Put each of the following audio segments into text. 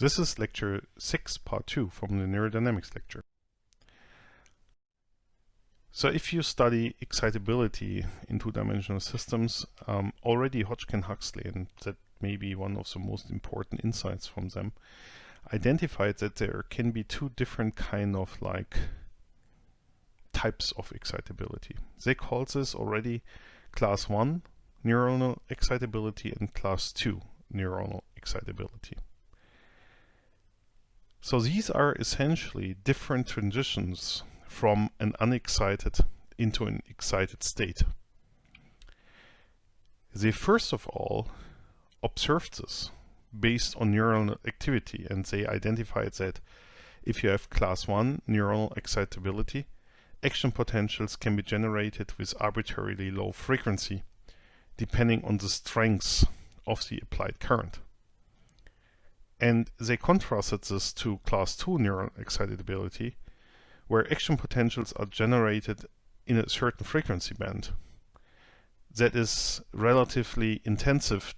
This is lecture 6, part 2 from the neurodynamics lecture. So if you study excitability in two-dimensional systems, already Hodgkin-Huxley, and that may be one of the most important insights from them, identified that there can be two different kind of types of excitability. They call this already class 1 neuronal excitability and class 2 neuronal excitability. So these are essentially different transitions from an unexcited into an excited state. They first of all observed this based on neuronal activity, and they identified that if you have class 1 neuronal excitability, action potentials can be generated with arbitrarily low frequency depending on the strength of the applied current. And they contrasted this to class 2 neural excitability, where action potentials are generated in a certain frequency band that is relatively insensitive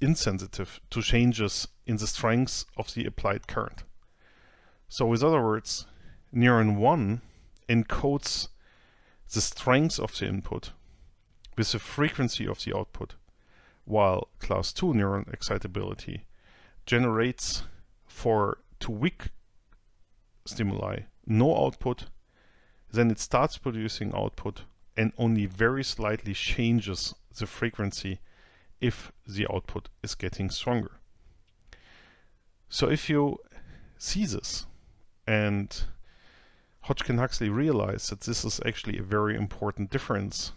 to changes in the strength of the applied current. So with other words, neuron 1 encodes the strength of the input with the frequency of the output, while class 2 neural excitability generates for too weak stimuli no output, then it starts producing output and only very slightly changes the frequency if the output is getting stronger. So if you see this, and Hodgkin-Huxley realized that this is actually a very important difference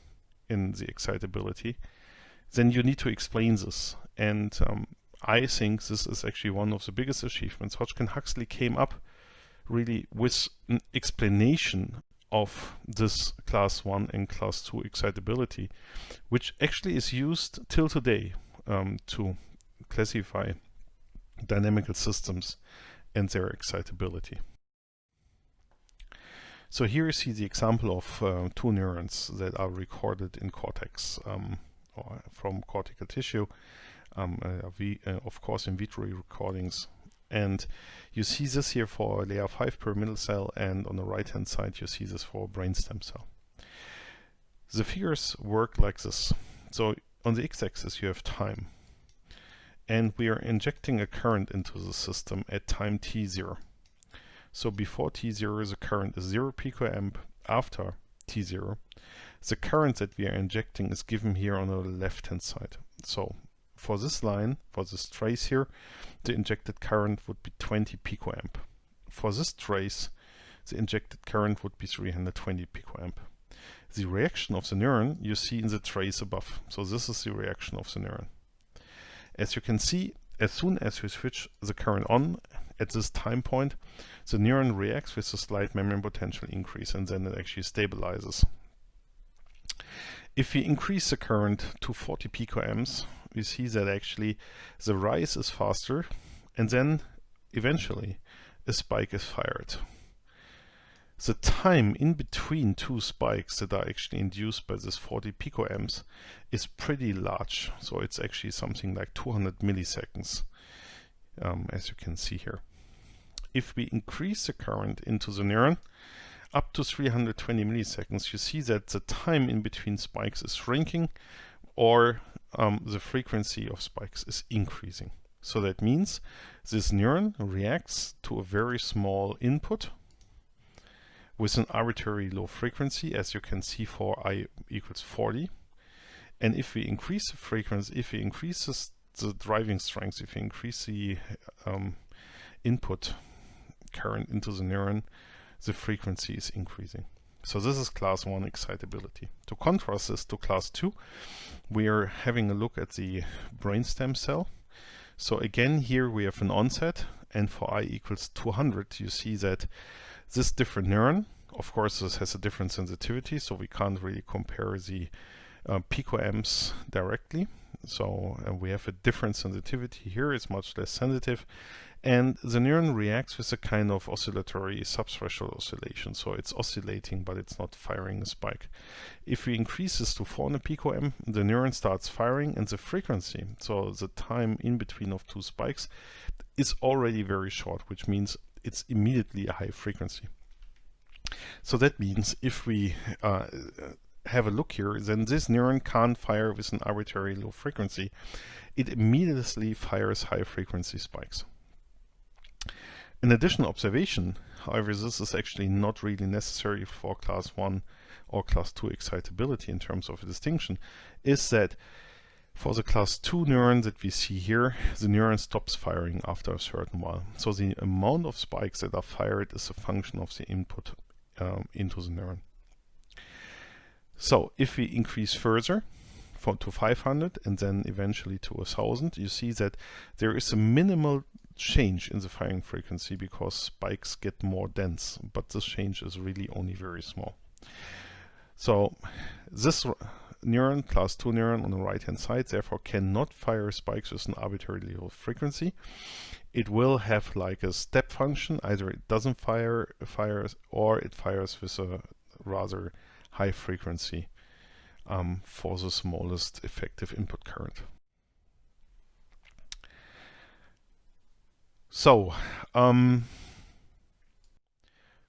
in the excitability, then you need to explain this. And I think this is actually one of the biggest achievements. Hodgkin-Huxley came up really with an explanation of this class 1 and class 2 excitability, which actually is used till today to classify dynamical systems and their excitability. So here you see the example of two neurons that are recorded in cortex or from cortical tissue, of course in vitro recordings. And you see this here for layer 5 pyramidal cell, and on the right hand side you see this for brainstem cell. The figures work like this. So on the x-axis you have time, and we are injecting a current into the system at time t0. So before t0 the current is 0 picoamp. After t0 the current that we are injecting is given here on the left hand side. So for this line, for this trace here, the injected current would be 20 picoamp. For this trace, the injected current would be 320 picoamp. The reaction of the neuron you see in the trace above. So this is the reaction of the neuron. As you can see, as soon as we switch the current on at this time point, the neuron reacts with a slight membrane potential increase, and then it actually stabilizes. If we increase the current to 40 picoamps, we see that actually the rise is faster, and then eventually a spike is fired. The time in between two spikes that are actually induced by this 40 picoamps is pretty large. So it's actually something like 200 milliseconds, as you can see here. If we increase the current into the neuron up to 320 milliseconds, you see that the time in between spikes is shrinking, or the frequency of spikes is increasing. So that means this neuron reacts to a very small input with an arbitrary low frequency, as you can see for I equals 40. And if we increase the frequency, if we increase the driving strength, if we increase the input current into the neuron, the frequency is increasing. So this is class 1 excitability. To contrast this to class 2, we are having a look at the brainstem cell. So again, here we have an onset, and for I equals 200, you see that this different neuron, of course this has a different sensitivity, so we can't really compare the picoamps directly, So we have a different sensitivity here, it's much less sensitive. And the neuron reacts with a kind of oscillatory subthreshold oscillation. So it's oscillating, but it's not firing a spike. If we increase this to 400 picoM, the neuron starts firing, and the frequency, so the time in between of two spikes, is already very short, which means it's immediately a high frequency. So that means if we have a look here, then this neuron can't fire with an arbitrary low frequency. It immediately fires high frequency spikes. An additional observation, however, this is actually not really necessary for class 1 or class 2 excitability in terms of a distinction, is that for the class 2 neuron that we see here, the neuron stops firing after a certain while. So the amount of spikes that are fired is a function of the input into the neuron. So if we increase further to 500 and then eventually to 1000, you see that there is a minimal change in the firing frequency because spikes get more dense, but this change is really only very small. So this neuron, class 2 neuron on the right hand side, therefore cannot fire spikes with an arbitrarily low frequency. It will have like a step function, either it doesn't fires, or it fires with a rather high frequency for the smallest effective input current. So,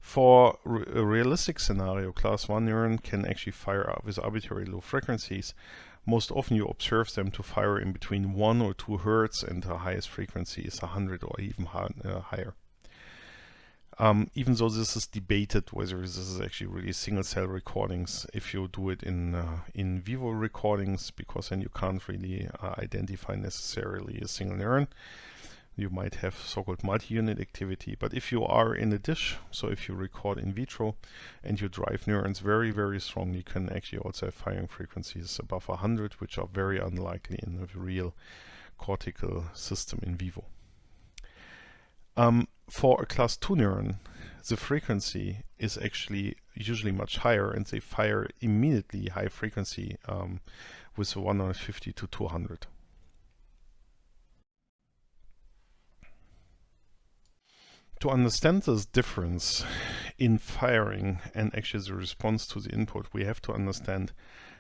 for a realistic scenario, class 1 neuron can actually fire up with arbitrary low frequencies. Most often you observe them to fire in between 1 or 2 Hertz, and the highest frequency is 100 or even higher. Even though this is debated whether this is actually really single cell recordings, if you do it in vivo recordings, because then you can't really identify necessarily a single neuron. You might have so-called multi-unit activity, but if you are in a dish, so if you record in vitro and you drive neurons very, very strong, you can actually also have firing frequencies above 100, which are very unlikely in a real cortical system in vivo. For a class 2 neuron, the frequency is actually usually much higher, and they fire immediately high frequency with 150 to 200. To understand this difference in firing and actually the response to the input, we have to understand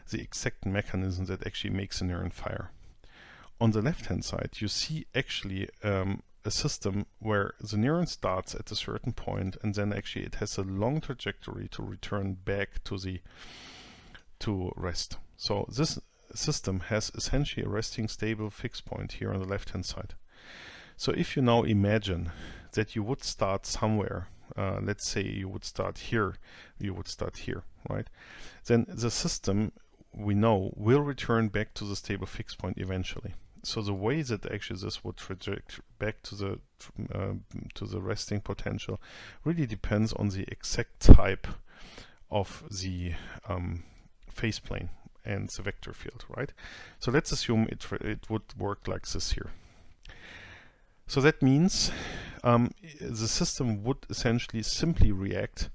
the exact mechanism that actually makes a neuron fire. On the left hand side, you see actually a system where the neuron starts at a certain point, and then actually it has a long trajectory to return back to rest. So this system has essentially a resting stable fixed point here on the left hand side. So if you now imagine that you would start somewhere, let's say you would start here, right? Then the system, we know, will return back to the stable fixed point eventually. So the way that actually this would traject back to the resting potential really depends on the exact type of the phase plane and the vector field, right? So let's assume it would work like this here. So that means the system would essentially simply react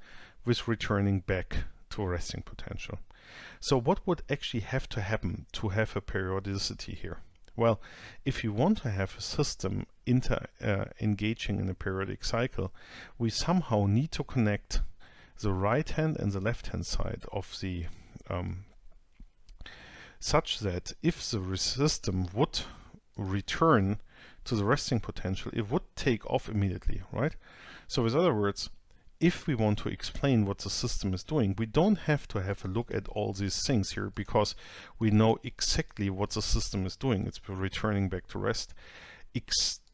with returning back to a resting potential. So what would actually have to happen to have a periodicity here? Well, if you want to have a system engaging in a periodic cycle, we somehow need to connect the right hand and the left hand side of the such that if the system would return to the resting potential, it would take off immediately, right? So with other words, if we want to explain what the system is doing, we don't have to have a look at all these things here, because we know exactly what the system is doing. It's returning back to rest.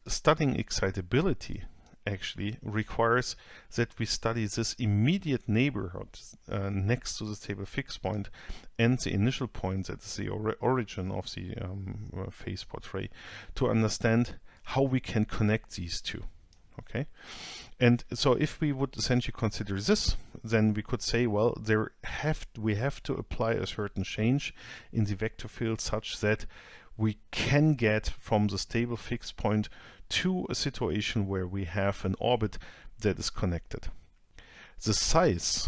Studying excitability actually requires that we study this immediate neighborhood next to the stable fixed point and the initial point that is the origin of the phase portray, to understand how we can connect these two. Okay, and so if we would essentially consider this, then we could say, well, we have to apply a certain change in the vector field such that we can get from the stable fixed point to a situation where we have an orbit that is connected. The size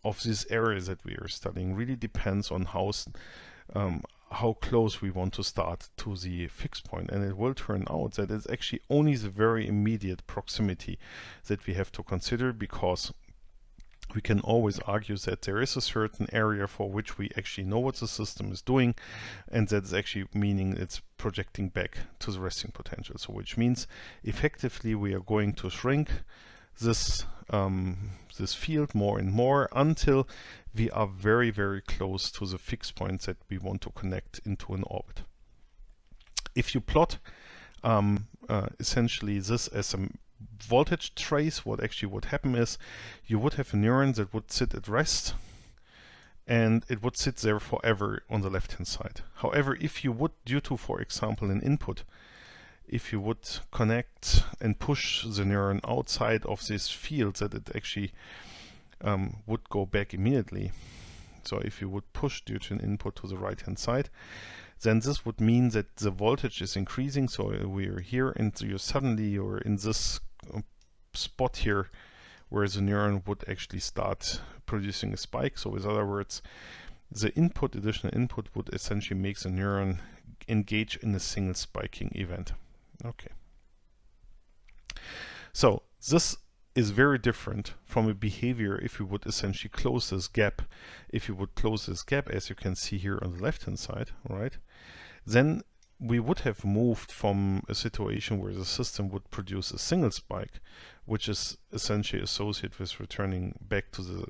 of this area that we are studying really depends on how close we want to start to the fixed point, and it will turn out that it's actually only the very immediate proximity that we have to consider, because we can always argue that there is a certain area for which we actually know what the system is doing, and that's actually meaning it's projecting back to the resting potential. So which means effectively we are going to shrink this this field more and more until we are very, very close to the fixed point that we want to connect into an orbit. If you plot essentially this as a voltage trace, what actually would happen is you would have a neuron that would sit at rest, and it would sit there forever on the left hand side. However, if you would, due to, for example, an input, if you would connect and push the neuron outside of this field, that it actually would go back immediately. So if you would push due to an input to the right hand side, then this would mean that the voltage is increasing. So we're here, and you're in this spot here where the neuron would actually start producing a spike. So with other words, the additional input would essentially make the neuron engage in a single spiking event. Okay. So this is very different from a behavior if you would essentially close this gap. If you would close this gap, as you can see here on the left hand side, right, then we would have moved from a situation where the system would produce a single spike, which is essentially associated with returning back to the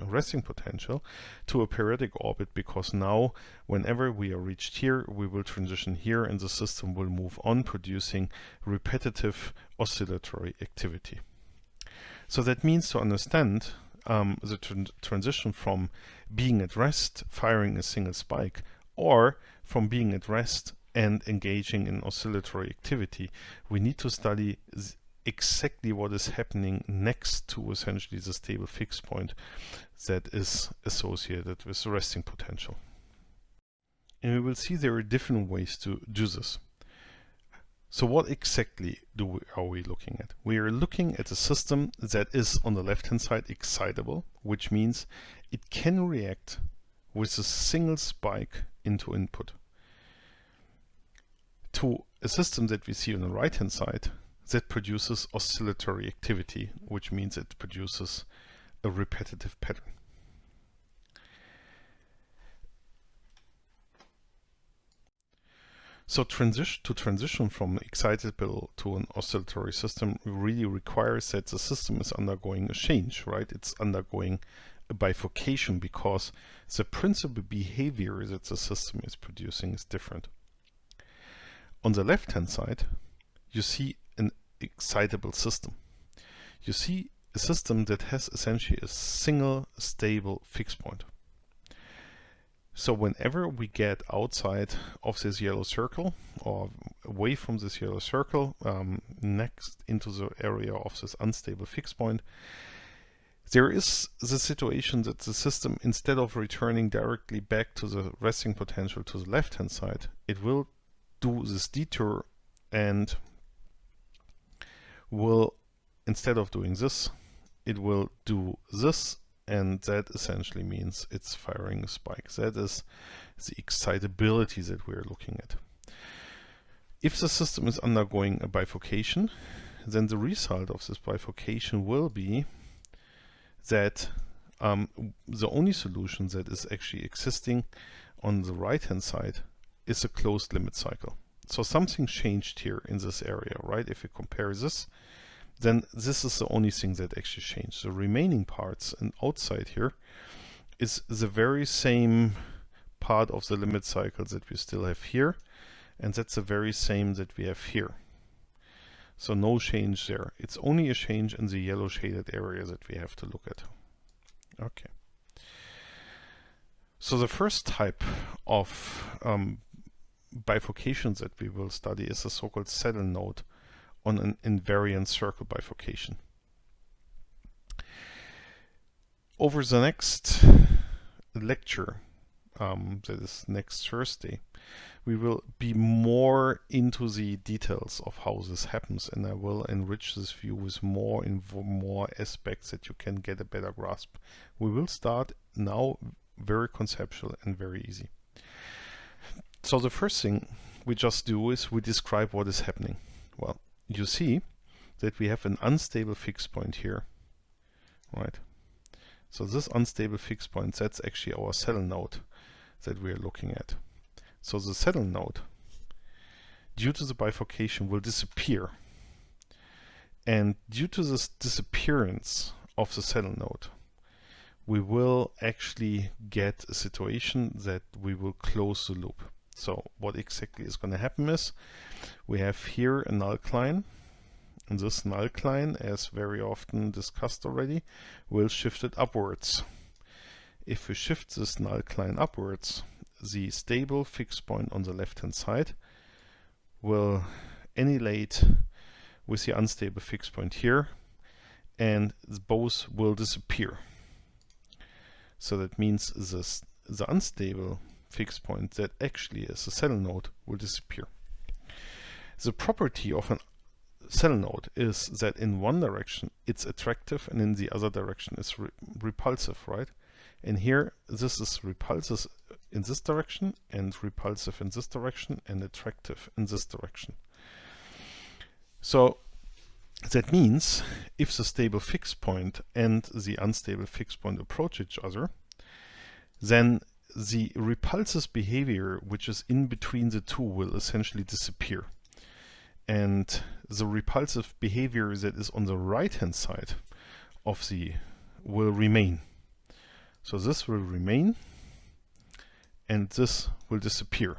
resting potential, to a periodic orbit, because now whenever we are reached here, we will transition here and the system will move on producing repetitive oscillatory activity. So that means, to understand the transition from being at rest, firing a single spike, or from being at rest and engaging in oscillatory activity, we need to study exactly what is happening next to essentially the stable fixed point that is associated with the resting potential. And we will see there are different ways to do this. So what exactly are we looking at? We are looking at a system that is on the left hand side excitable, which means it can react with a single spike into input, to a system that we see on the right hand side that produces oscillatory activity, which means it produces a repetitive pattern. So to transition from excitable to an oscillatory system really requires that the system is undergoing a change, right? It's undergoing a bifurcation, because the principal behavior that the system is producing is different. On the left hand side, you see an excitable system. You see a system that has essentially a single stable fixed point. So whenever we get outside of this yellow circle, or away from this yellow circle, next into the area of this unstable fixed point, there is the situation that the system, instead of returning directly back to the resting potential to the left hand side, it will do this detour and will, instead of doing this, it will do this, and that essentially means it's firing a spike. That is the excitability that we're looking at. If the system is undergoing a bifurcation, then the result of this bifurcation will be that the only solution that is actually existing on the right hand side is a closed limit cycle. So something changed here in this area, right? If you compare this, then this is the only thing that actually changed. The remaining parts and outside here is the very same part of the limit cycle that we still have here, and that's the very same that we have here. So no change there. It's only a change in the yellow shaded area that we have to look at. Okay. So the first type of bifurcations that we will study is the so-called saddle node on an invariant circle bifurcation. Over the next lecture, that is next Thursday, we will be more into the details of how this happens, and I will enrich this view with more aspects that you can get a better grasp. We will start now very conceptual and very easy. So the first thing we just do is we describe what is happening. Well, you see that we have an unstable fixed point here, right? So this unstable fixed point, that's actually our saddle node that we are looking at. So the saddle node, due to the bifurcation, will disappear. And due to this disappearance of the saddle node, we will actually get a situation that we will close the loop. So what exactly is going to happen is we have here a null line, and this null line, as very often discussed already, will shift it upwards. If we shift this null line upwards, the stable fixed point on the left hand side will annihilate with the unstable fixed point here, and both will disappear. So that means the unstable fixed point that actually is a saddle node will disappear. The property of a saddle node is that in one direction it's attractive and in the other direction it's repulsive, right? And here this is repulsive in this direction and repulsive in this direction and attractive in this direction. So that means if the stable fixed point and the unstable fixed point approach each other, then the repulsive behavior which is in between the two will essentially disappear. And the repulsive behavior that is on the right hand side of the will remain. So this will remain and this will disappear.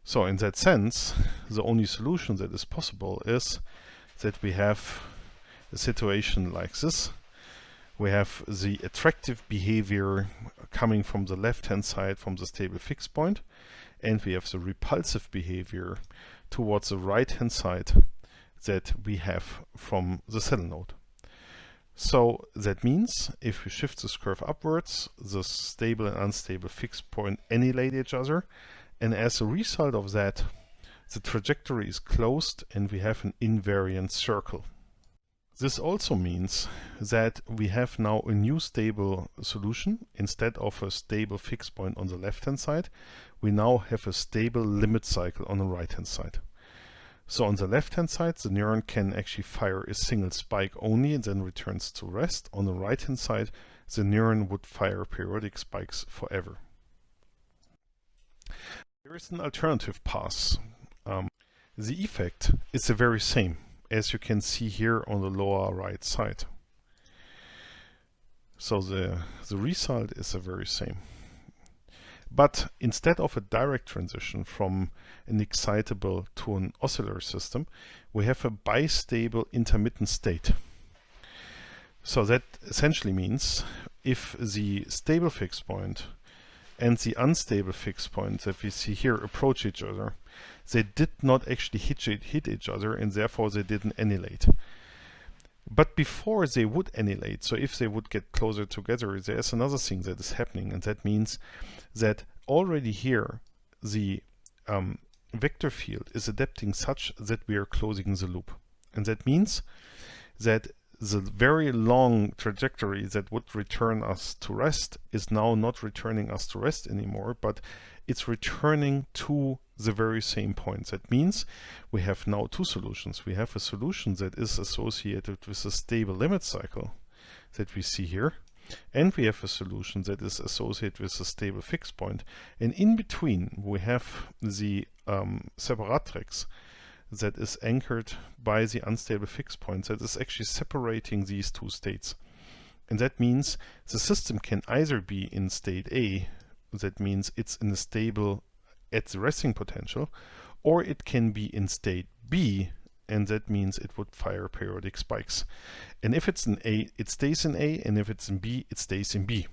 So in that sense, the only solution that is possible is that we have a situation like this. We have the attractive behavior coming from the left hand side from the stable fixed point, and we have the repulsive behavior towards the right hand side that we have from the saddle node. So that means if we shift this curve upwards, the stable and unstable fixed point annihilate each other, and as a result of that, the trajectory is closed and we have an invariant circle. This also means that we have now a new stable solution. Instead of a stable fixed point on the left hand side, we now have a stable limit cycle on the right hand side. So on the left hand side, the neuron can actually fire a single spike only and then returns to rest. On the right hand side, the neuron would fire periodic spikes forever. There is an alternative path. The effect is the very same, as you can see here on the lower right side. So the result is the very same. But instead of a direct transition from an excitable to an oscillatory system, we have a bistable intermittent state. So that essentially means if the stable fixed point and the unstable fixed point that we see here approach each other, they did not actually hit each other, and therefore they didn't annihilate. But before they would annihilate, so if they would get closer together, there's another thing that is happening, and that means that already here the vector field is adapting such that we are closing the loop. And that means that the very long trajectory that would return us to rest is now not returning us to rest anymore, but it's returning to the very same point. That means we have now two solutions. We have a solution that is associated with a stable limit cycle that we see here, and we have a solution that is associated with a stable fixed point. And in between we have the separatrix that is anchored by the unstable fixed point that is actually separating these two states. And that means the system can either be in state A, that means it's in a stable at the resting potential, or it can be in state B, and that means it would fire periodic spikes. And if it's in A, it stays in A, and if it's in B, it stays in B.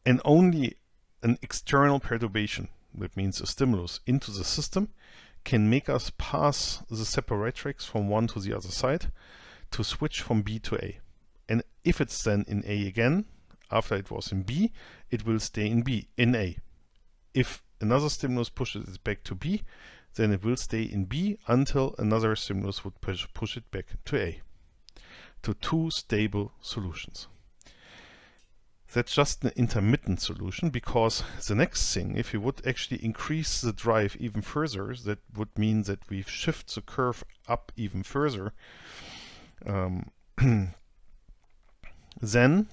And only an external perturbation, that means a stimulus into the system, can make us pass the separatrix from one to the other side to switch from B to A. And if it's then in A again, after it was in B, it will stay in A. If another stimulus pushes it back to B, then it will stay in B until another stimulus would push it back to A. To two stable solutions. That's just an intermittent solution, because the next thing, if you would actually increase the drive even further, that would mean that we shift the curve up even further. Then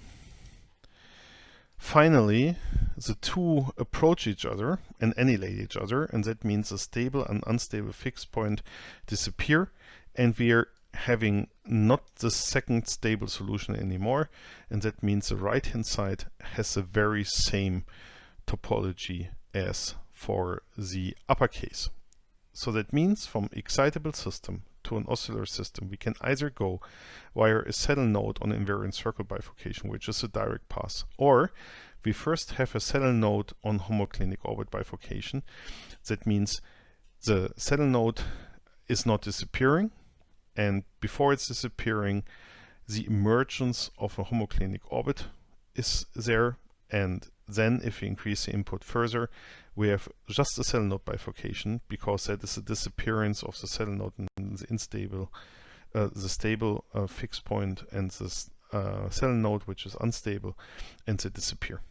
finally the two approach each other and annihilate each other, and that means the stable and unstable fixed point disappear, and we are having not the second stable solution anymore, and that means the right hand side has the very same topology as for the upper case. So that means from excitable system to an oscillator system, we can either go via a saddle node on invariant circle bifurcation, which is a direct path, or we first have a saddle node on homoclinic orbit bifurcation. That means the saddle node is not disappearing, and before it's disappearing, the emergence of a homoclinic orbit is there, and then if we increase the input further, we have just a saddle node bifurcation, because that is the disappearance of the saddle node and the unstable, the stable fixed point, and this saddle node which is unstable, and they disappear.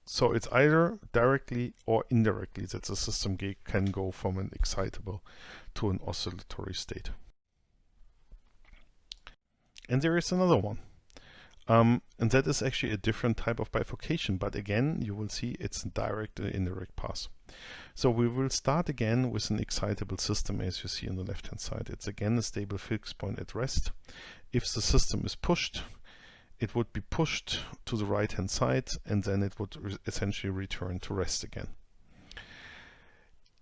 So it's either directly or indirectly that the system can go from an excitable to an oscillatory state. And there is another one. And that is actually a different type of bifurcation, but again, you will see it's direct and indirect path. So we will start again with an excitable system, as you see on the left hand side. It's again a stable fixed point at rest. If the system is pushed, it would be pushed to the right hand side, and then it would essentially return to rest again.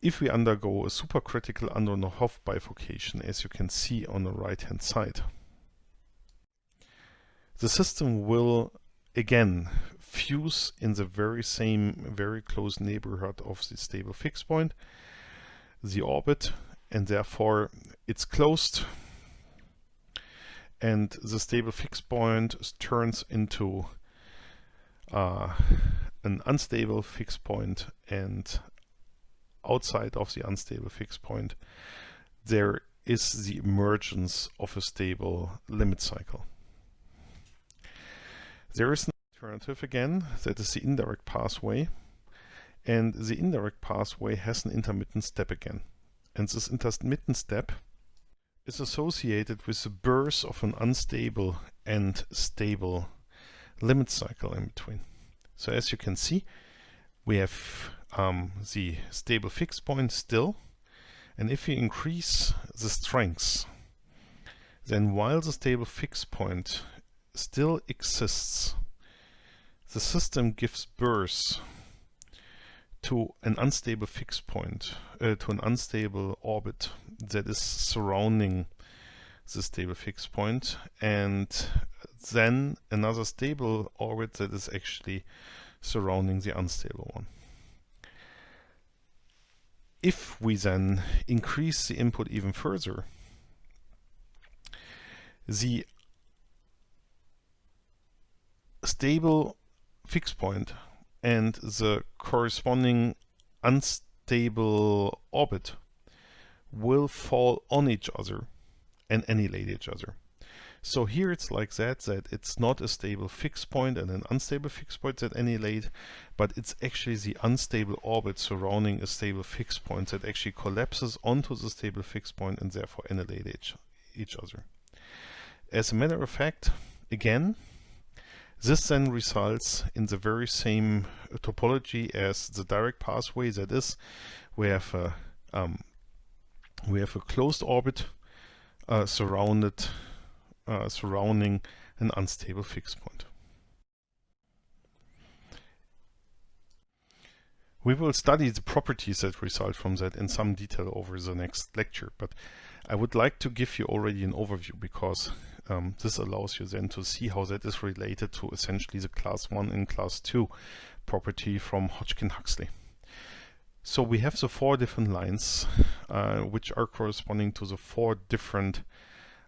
If we undergo a supercritical Andronov bifurcation, as you can see on the right hand side, the system will again fuse in the very close neighborhood of the stable fixed point, the orbit, and therefore it's closed, and the stable fixed point turns into an unstable fixed point, and outside of the unstable fixed point there is the emergence of a stable limit cycle. There is an alternative again, that is the indirect pathway, and the indirect pathway has an intermittent step again, and this intermittent step is associated with the birth of an unstable and stable limit cycle in between. So as you can see, we have the stable fixed point still, and if we increase the strength, then while the stable fixed point still exists, the system gives birth to an unstable fixed point, to an unstable orbit that is surrounding the stable fixed point, and then another stable orbit that is actually surrounding the unstable one. If we then increase the input even further, the stable fixed point and the corresponding unstable orbit will fall on each other and annihilate each other. So here it's like that it's not a stable fixed point and an unstable fixed point that annihilate, but it's actually the unstable orbit surrounding a stable fixed point that actually collapses onto the stable fixed point and therefore annihilate each other. As a matter of fact, again, this then results in the very same topology as the direct pathway. That is, we have a closed orbit surrounding an unstable fixed point. We will study the properties that result from that in some detail over the next lecture, but I would like to give you already an overview, because this allows you then to see how that is related to essentially the class 1 and class 2 property from Hodgkin-Huxley. So we have the 4 different lines which are corresponding to the 4 different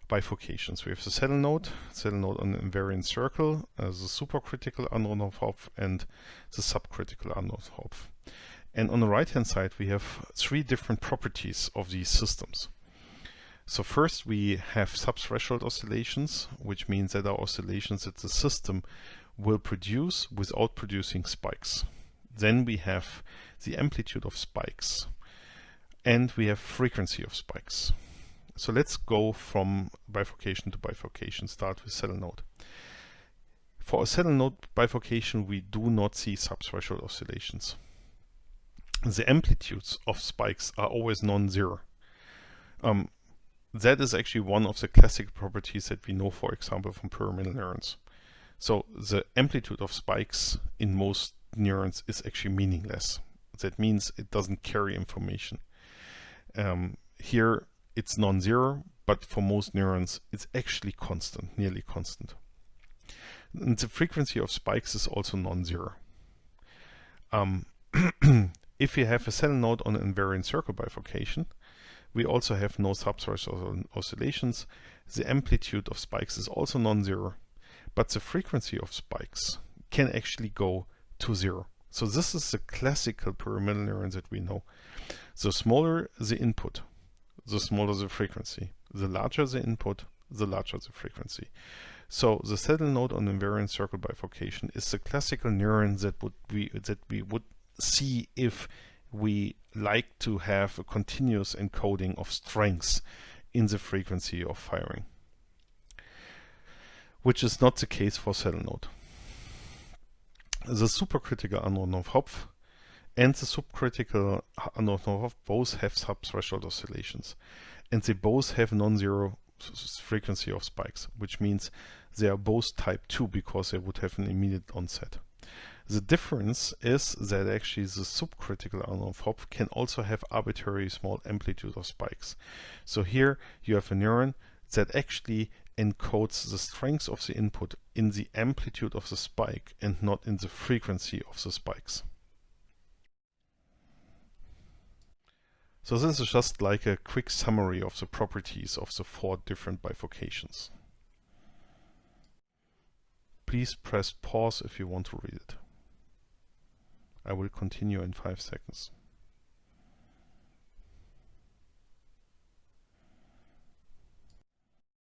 bifurcations. We have the saddle node on an invariant circle, the supercritical Andronov, and the subcritical Andronov. And on the right hand side we have 3 different properties of these systems. So first we have subthreshold oscillations, which means that are oscillations that the system will produce without producing spikes. Then we have the amplitude of spikes and we have frequency of spikes. So let's go from bifurcation to bifurcation. Start with saddle node. For a saddle node bifurcation, we do not see subthreshold oscillations. The amplitudes of spikes are always non-zero. That is actually one of the classic properties that we know, for example, from pyramidal neurons. So the amplitude of spikes in most neurons is actually meaningless. That means it doesn't carry information. Here it's non-zero, but for most neurons it's actually constant, nearly constant. And the frequency of spikes is also non-zero. If you have a saddle node on an invariant circle bifurcation, we also have no subthreshold oscillations. The amplitude of spikes is also non-zero, but the frequency of spikes can actually go to zero. So this is the classical pyramidal neurons that we know. The smaller the input, the smaller the frequency. The larger the input, the larger the frequency. So the saddle node on invariant circle bifurcation is the classical neuron that we would see if we like to have a continuous encoding of strengths in the frequency of firing, which is not the case for saddle node. The supercritical unknown of Hopf and the subcritical unknown of Hopf both have subthreshold oscillations, and they both have non-zero frequency of spikes, which means they are both type 2 because they would have an immediate onset. The difference is that actually the subcritical unknown of Hopf can also have arbitrary small amplitude of spikes. So here you have a neuron that actually encodes the strength of the input in the amplitude of the spike and not in the frequency of the spikes. So this is just like a quick summary of the properties of the 4 different bifurcations. Please press pause if you want to read it. I will continue in 5 seconds.